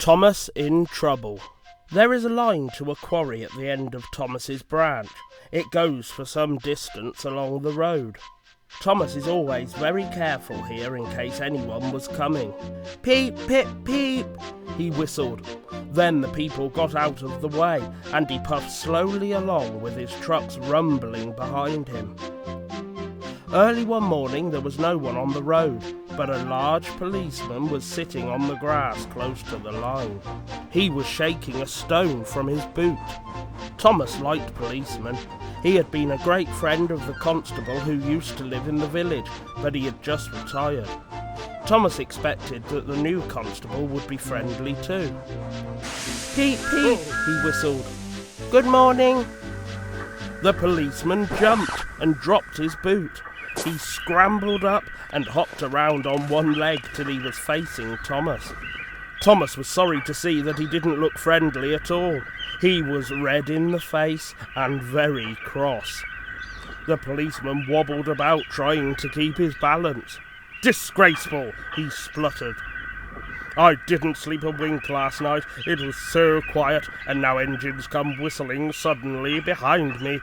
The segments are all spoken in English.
Thomas in trouble. There is a line to a quarry at the end of Thomas's branch. It goes for some distance along the road. Thomas is always very careful here in case anyone was coming. Peep, pip, peep, he whistled. Then the people got out of the way and he puffed slowly along with his trucks rumbling behind him. Early one morning there was no one on the road, but a large policeman was sitting on the grass close to the line. He was shaking a stone from his boot. Thomas liked Policeman. He had been a great friend of the constable who used to live in the village, but he had just retired. Thomas expected that the new constable would be friendly too. Peep, peep, he whistled. Good morning. The policeman jumped and dropped his boot. He scrambled up and hopped around on one leg till he was facing Thomas. Thomas was sorry to see that he didn't look friendly at all. He was red in the face and very cross. The policeman wobbled about trying to keep his balance. Disgraceful, he spluttered. I didn't sleep a wink last night. It was so quiet, and now engines come whistling suddenly behind me.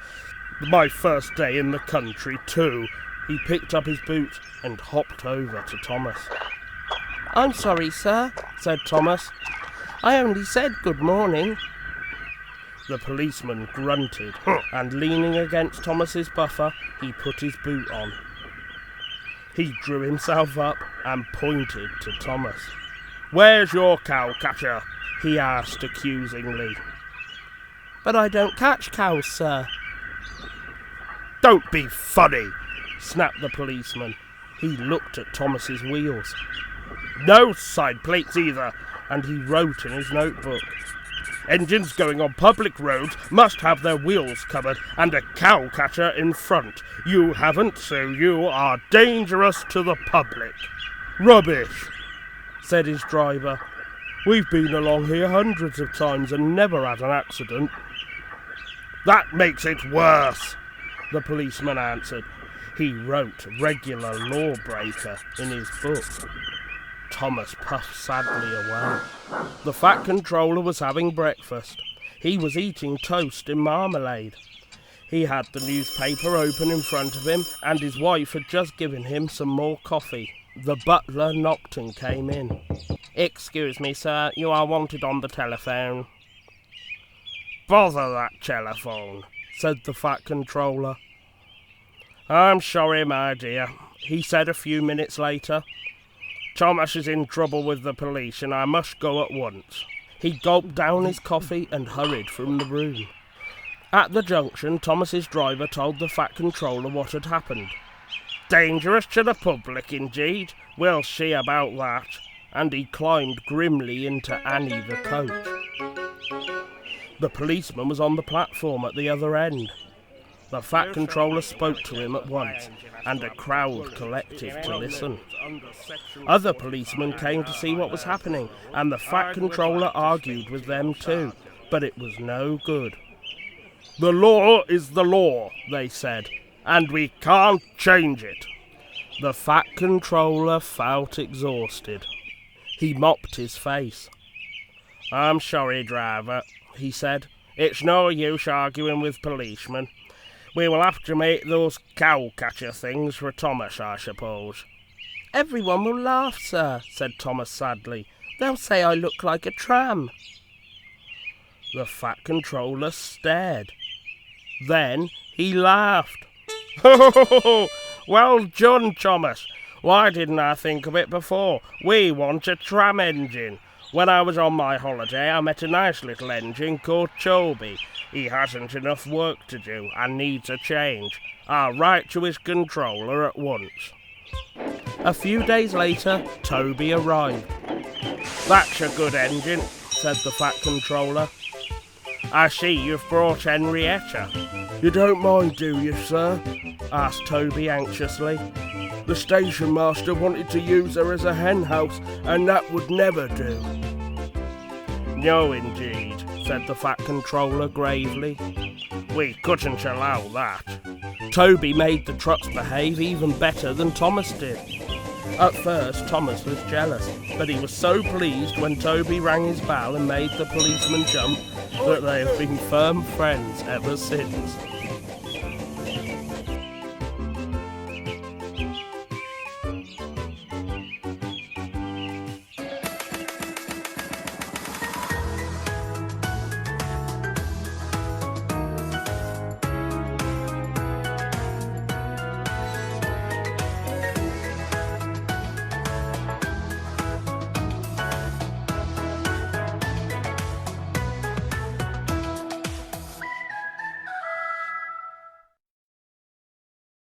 My first day in the country, too. He picked up his boot and hopped over to Thomas. I'm sorry, sir, said Thomas. I only said good morning. The policeman grunted, and leaning against Thomas's buffer, he put his boot on. He drew himself up and pointed to Thomas. Where's your cow-catcher? He asked accusingly. But I don't catch cows, sir. Don't be funny, snapped the policeman. He looked at Thomas's wheels. No side plates either, and he wrote in his notebook. Engines going on public roads must have their wheels covered and a cow catcher in front. You haven't, so you are dangerous to the public. Rubbish, said his driver. We've been along here hundreds of times and never had an accident. That makes it worse, the policeman answered. He wrote regular lawbreaker in his book. Thomas puffed sadly away. The Fat Controller was having breakfast. He was eating toast in marmalade. He had the newspaper open in front of him, and his wife had just given him some more coffee. The butler knocked and came in. Excuse me, sir, you are wanted on the telephone. Bother that telephone, said the Fat Controller. I'm sorry, my dear, he said a few minutes later. Thomas is in trouble with the police and I must go at once. He gulped down his coffee and hurried from the room. At the junction, Thomas's driver told the Fat Controller what had happened. Dangerous to the public, indeed. We'll see about that. And he climbed grimly into Annie the coach. The policeman was on the platform at the other end. The Fat Controller spoke to him at once, and a crowd collected to listen. Other policemen came to see what was happening, and the Fat Controller argued with them too, but it was no good. The law is the law, they said, and we can't change it. The Fat Controller felt exhausted. He mopped his face. I'm sorry, driver, he said. It's no use arguing with policemen. We will have to make those cow-catcher things for Thomas, I suppose. Everyone will laugh, sir, said Thomas sadly. They'll say I look like a tram. The Fat Controller stared. Then he laughed. Well done, Thomas. Why didn't I think of it before? We want a tram engine. When I was on my holiday, I met a nice little engine called Toby. He hasn't enough work to do and needs a change. I'll write to his controller at once. A few days later, Toby arrived. That's a good engine, said the Fat Controller. I see you've brought Henrietta. You don't mind, do you, sir? Asked Toby anxiously. The station master wanted to use her as a hen house, and that would never do. No, indeed, said the Fat Controller gravely. We couldn't allow that. Toby made the trucks behave even better than Thomas did. At first, Thomas was jealous, but he was so pleased when Toby rang his bell and made the policeman jump that they have been firm friends ever since.